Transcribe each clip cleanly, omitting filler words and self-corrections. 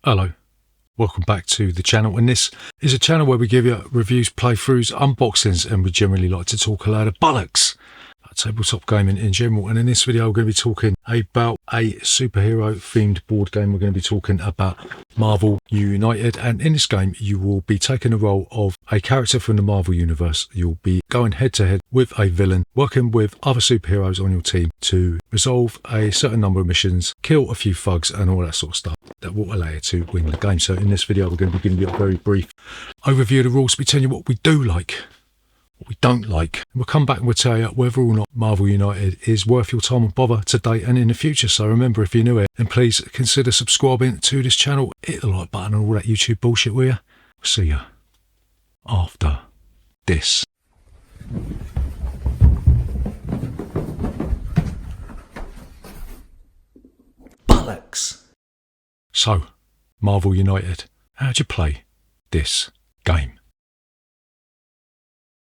Hello, welcome back to the channel, and this is a channel where we give you reviews, playthroughs, unboxings, and we generally like to talk a load of bollocks about tabletop gaming in general. And in this video we're going to be talking about a superhero themed board game. We're going to be talking about Marvel United, and in this game you will be taking the role of a character from the Marvel universe. You'll be going head to head with a villain, working with other superheroes on your team to resolve a certain number of missions, kill a few thugs and all that sort of stuff that will allow you to win the game. So in this video we're going to be giving you a very brief overview of the rules, be telling you what we do like, what we don't like, and we'll come back and we'll tell you whether or not Marvel United is worth your time and bother today and in the future. So remember, if you're new here, then please consider subscribing to this channel, hit the like button and all that YouTube bullshit, will you? We'll see you after this. Bollocks. So, Marvel United, how'd you play this game?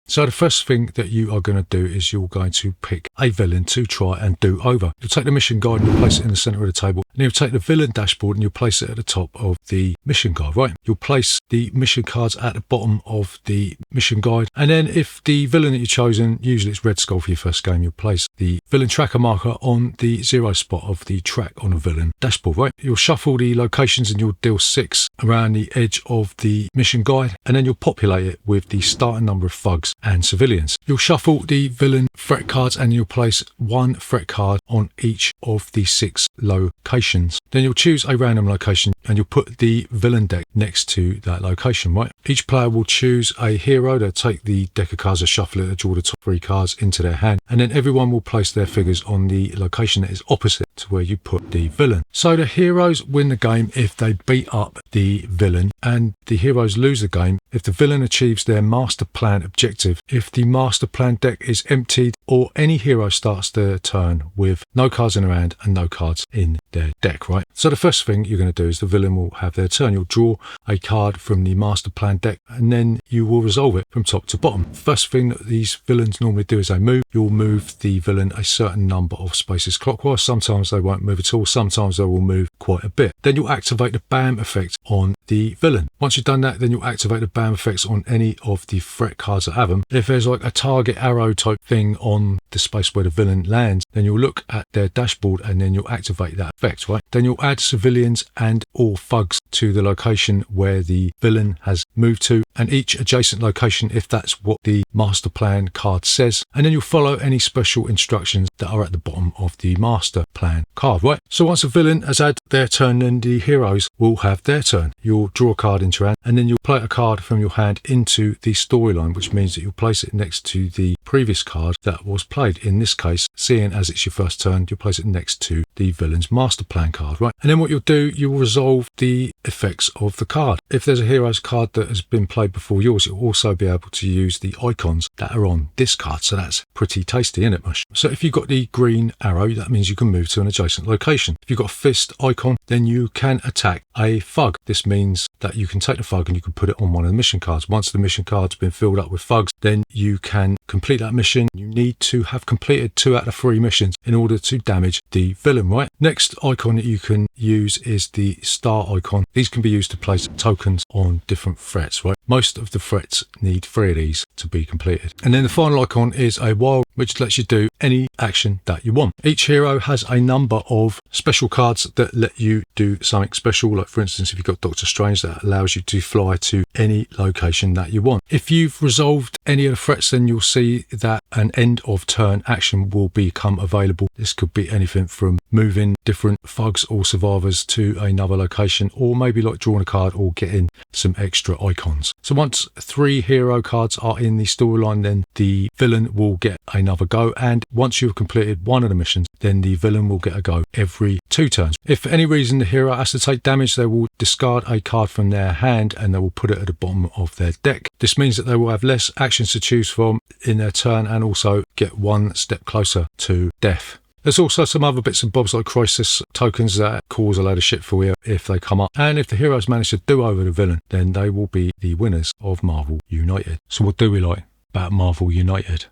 So the first thing that you are going to do is you're going to pick a villain to try and do over. You'll take the mission guide and you'll place it in the center of the table. And you'll take the villain dashboard and you'll place it at the top of the mission guide, right? You'll place the mission cards at the bottom of the mission guide. And then if the villain that you've chosen, usually it's Red Skull for your first game, you'll place the villain tracker marker on the 0 spot of the track on the villain dashboard, right? You'll shuffle the locations and you'll deal 6 around the edge of the mission guide. And then you'll populate it with the starting number of thugs and civilians. You'll shuffle the villain threat cards and you'll place 1 threat card on each of the 6 locations. Then you'll choose a random location and you'll put the villain deck next to that location, right? Each player will choose a hero. They'll take the deck of cards, shuffle it, draw the top 3 cards into their hand, and then everyone will place their figures on the location that is opposite to where you put the villain. So the heroes win the game if they beat up the villain, and the heroes lose the game if the villain achieves their master plan objective, if the master plan deck is emptied, or any hero starts their turn with no cards in their hand and no cards in their deck, right? So the first thing you're going to do is the villain will have their turn. You'll draw a card from the master plan deck and then you will resolve it from top to bottom. First thing that these villains normally do is they move. You'll move the villain a certain number of spaces clockwise. Sometimes they won't move at all. Sometimes they will move quite a bit. Then you'll activate the BAM effect on the villain. Once you've done that, then you'll activate the BAM effects on any of the threat cards that have them. If there's like a target arrow type thing on the space where the villain lands, then you'll look at their dashboard and then you'll activate that effect, right? Then you'll add civilians and or thugs to the location where the villain has moved to, and each adjacent location if that's what the master plan card says, and then you'll follow any special instructions that are at the bottom of the master plan card, right? So once the villain has had their turn, then the heroes will have their turn. You'll draw a card into your hand and then you'll play a card from your hand into the storyline, which means that you'll place it next to the previous card that was played. In this case, seeing as it's your first turn, you'll place it next to the villain's master plan card, right? And then what you'll do, you'll resolve the effects of the card. If there's a hero's card that has been played before yours, you'll also be able to use the icons that are on this card. So that's pretty tasty, isn't it, Mush? So if you've got the green arrow, that means you can move to an adjacent location. If you've got a fist icon, then you can attack a thug. This means that you can take the thug and you can put it on one of the mission cards. Once the mission card's been filled up with thugs, then you can complete that mission. You need to have completed 2 out of 3 missions in order to damage the villain, right? Next icon that you can use is the star icon. These can be used to place tokens on different threats, right? Most of the threats need 3 of these to be completed. And then the final icon is a wild, which lets you do any action that you want. Each hero has a number of special cards that let you do something special. Like for instance, if you've got Doctor Strange, that allows you to fly to any location that you want. If you've resolved any of the threats, then you'll see that an end of turn action will become available. This could be anything from moving different thugs or survivors to another location, or maybe like drawing a card or getting some extra icons. So once 3 hero cards are in the storyline, then the villain will get another go, and once you've completed one of the missions, then the villain will get a go every 2 turns. If for any reason the hero has to take damage, they will discard a card from their hand and they will put it at the bottom of their deck. This means that they will have less actions to choose from in their turn and also get 1 step closer to death. There's also some other bits and bobs like crisis tokens that cause a load of shit for you if they come up. And if the heroes manage to do over the villain, then they will be the winners of Marvel United. So what do we like about Marvel United?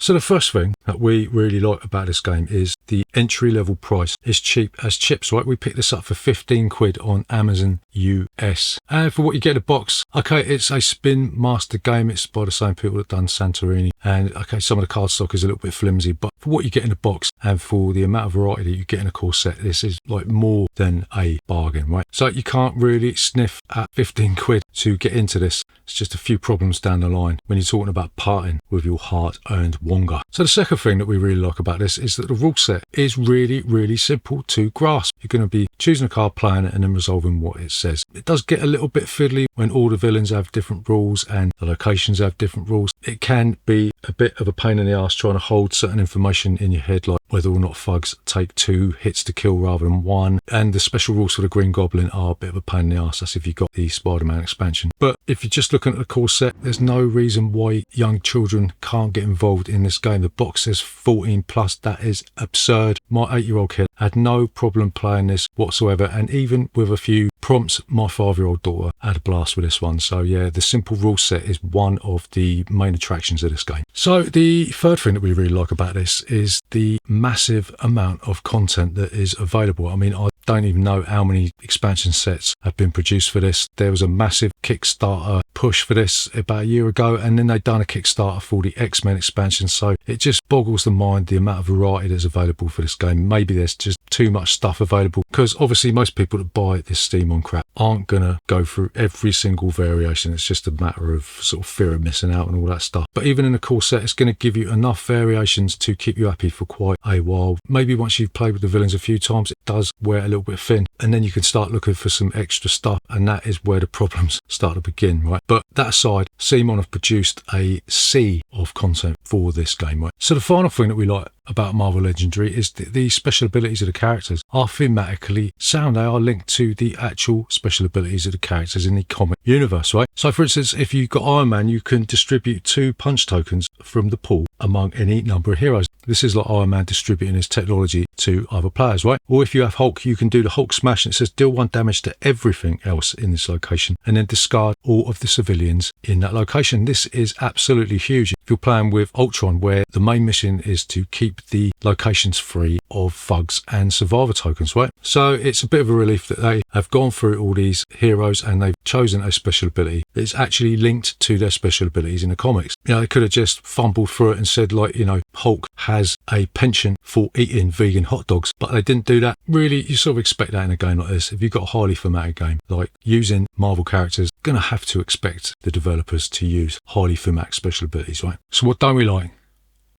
So the first thing that we really like about this game is the entry level price is cheap as chips, right? We picked this up for 15 quid on Amazon US. And for what you get in a box, okay, it's a Spinmaster game. It's by the same people that done Santorini. And okay, some of the card stock is a little bit flimsy, but for what you get in the box and for the amount of variety that you get in a core set, this is like more than a bargain, right? So you can't really sniff at 15 quid to get into this. It's just a few problems down the line when you're talking about parting with your hard-earned wonga. So the second thing that we really like about this is that the rule set is really, really simple to grasp. You're going to be choosing a card, playing it, and then resolving what it says. It does get a little bit fiddly when all the villains have different rules and the locations have different rules. It can be a bit of a pain in the ass trying to hold certain information in your head, like whether or not thugs take 2 hits to kill rather than 1. And the special rules for the Green Goblin are a bit of a pain in the ass. That's if you've got the Spider-Man expansion. But if you're just looking at the core set, there's no reason why young children can't get involved in this game. The box says 14 plus. That is absurd. My 8-year-old kid had no problem playing this whatsoever, and even with a few prompts, my 5-year-old daughter had a blast with this one. So yeah, the simple rule set is one of the main attractions of this game. So the third thing that we really like about this is the massive amount of content that is available. I mean, I don't even know how many expansion sets have been produced for this. There was a massive Kickstarter push for this about a year ago, and then they've done a Kickstarter for the X-Men expansion. So it just boggles the mind the amount of variety that's available for this game. Maybe there's just too much stuff available, because obviously most people that buy this CMON crap aren't going to go through every single variation. It's just a matter of sort of fear of missing out and all that stuff. But even in a core set, it's going to give you enough variations to keep you happy for quite a while. Maybe once you've played with the villains a few times, it does wear a little bit thin, and then you can start looking for some extra stuff, and that is where the problems start to begin, right? But that aside, CMON have produced a sea of content for this game, right? So the final thing that we like about Marvel Legendary is the special abilities of the characters are thematically sound. They are linked to the actual special abilities of the characters in the comic universe, right? So for instance, if you've got Iron Man, you can distribute 2 punch tokens from the pool among any number of heroes. This is like Iron Man distributing his technology to other players, right? Or if you have Hulk, you can do the Hulk smash, and it says deal 1 damage to everything else in this location, and then discard all of the civilians in that location. This is absolutely huge if you're playing with Ultron, where the main mission is to keep the locations free of thugs and survivor tokens, right? So it's a bit of a relief that they have gone through all these heroes and they've chosen a special ability that's actually linked to their special abilities in the comics. You know, they could have just fumbled through it and said, like, you know, Hulk has a penchant for eating vegan hot dogs, but they didn't do that. Really, you sort of expect that in a game like this. If you've got a highly thematic game like using Marvel characters, you're going to have to expect the developers to use highly thematic special abilities, right? So what don't we like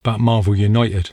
about Marvel United?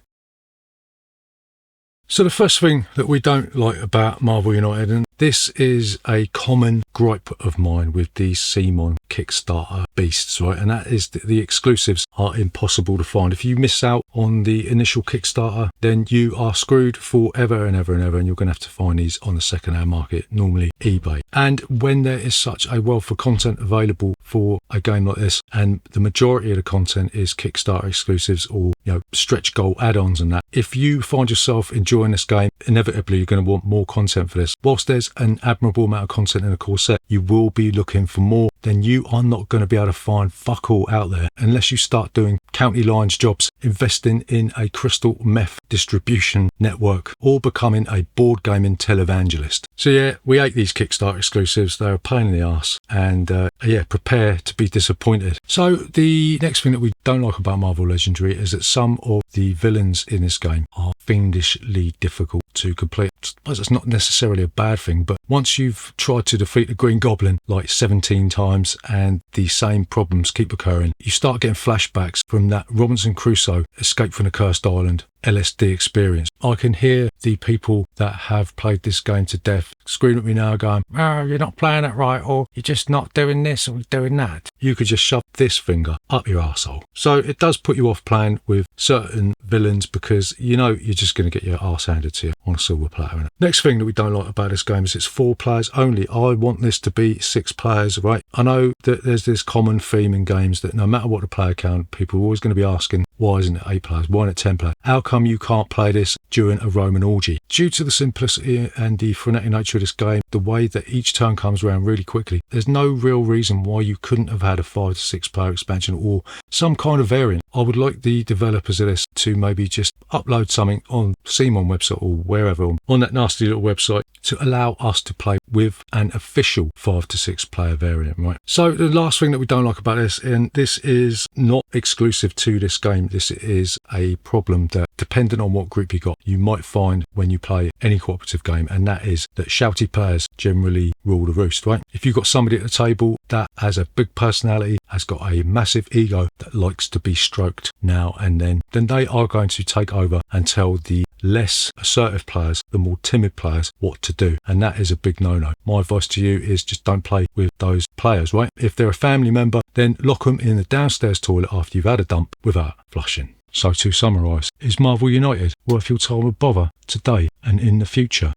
So the first thing that we don't like about Marvel United, and this is a common gripe of mine with these CMON Kickstarter beasts, right? And that is that the exclusives are impossible to find. If you miss out on the initial Kickstarter, then you are screwed forever and ever and ever, and you're going to have to find these on the second-hand market, normally eBay. And when there is such a wealth of content available for a game like this, and the majority of the content is Kickstarter exclusives or, you know, stretch goal add-ons and that, if you find yourself enjoying this game, inevitably you're going to want more content for this. Whilst there's an admirable amount of content in a core set, you will be looking for more. Then you are not going to be able to find fuck all out there unless you start doing county lines jobs, investing in a crystal meth distribution network, or becoming a board gaming televangelist. So yeah, we hate these Kickstarter exclusives. They're a pain in the arse, and yeah, prepare to be disappointed. So the next thing that we don't like about Marvel Legendary is that some of the villains in this game are fiendishly difficult to complete. I suppose it's not necessarily a bad thing, but once you've tried to defeat the Green Goblin like 17 times and the same problems keep occurring, you start getting flashbacks from that Robinson Crusoe Escape from the Cursed Island LSD experience. I can hear the people that have played this game to death screaming at me now going, oh, you're not playing it right, or you're just not doing this or doing that. You could just shove this finger up your arsehole. So it does put you off playing with certain villains because you know you're just going to get your arse handed to you on a silver platter. Innit? Next thing that we don't like about this game is it's 4 players only. I want this to be 6 players, right? I know that there's this common theme in games that no matter what the player count, people are always going to be asking, why isn't it 8 players? Why not 10 players? How come you can't play this during a Roman orgy? Due to the simplicity and the frenetic nature of this game, the way that each turn comes around really quickly, there's no real reason why you couldn't have had a 5 to 6 player expansion or some kind of variant. I would like the developers of this to maybe just upload something on CMON website or wherever on that nasty little website to allow us to play with an official 5 to 6 player variant, right? So the last thing that we don't like about this, and this is not exclusive to this game, this is a problem that, depending on what group you got, you might find when you play any cooperative game, and that is that shouty players generally rule the roost, right? If you've got somebody at the table that has a big personality, has got a massive ego, that likes to be stroked now and then they are going to take over and tell the less assertive players, the more timid players, what to do, and that is a big no-no. My advice to you is just don't play with those players, right? If they're a family member, then lock them in the downstairs toilet after you've had a dump without flushing. So to summarise, is Marvel United worth your time of bother today and in the future?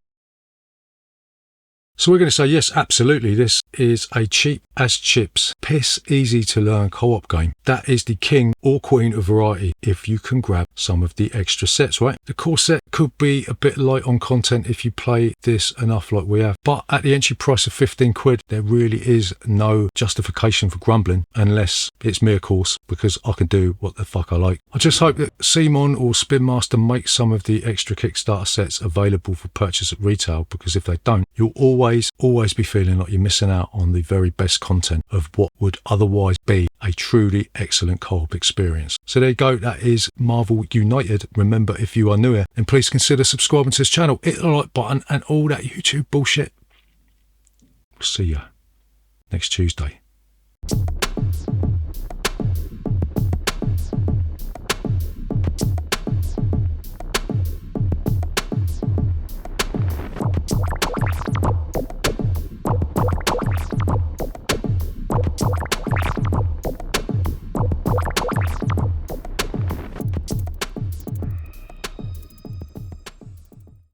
So we're going to say yes, absolutely. This is a cheap as chips, piss easy to learn co-op game. That is the king or queen of variety if you can grab some of the extra sets, right? The core set could be a bit light on content if you play this enough like we have, but at the entry price of 15 quid, there really is no justification for grumbling unless it's me, of course, because I can do what the fuck I like. I just hope that CMON or Spinmaster make some of the extra Kickstarter sets available for purchase at retail, because if they don't, you'll always be feeling like you're missing out on the very best content of what would otherwise be a truly excellent co-op experience. So there you go, that is Marvel United. Remember, if you are new here, then please consider subscribing to this channel, hit the like button and all that YouTube bullshit. See ya next Tuesday.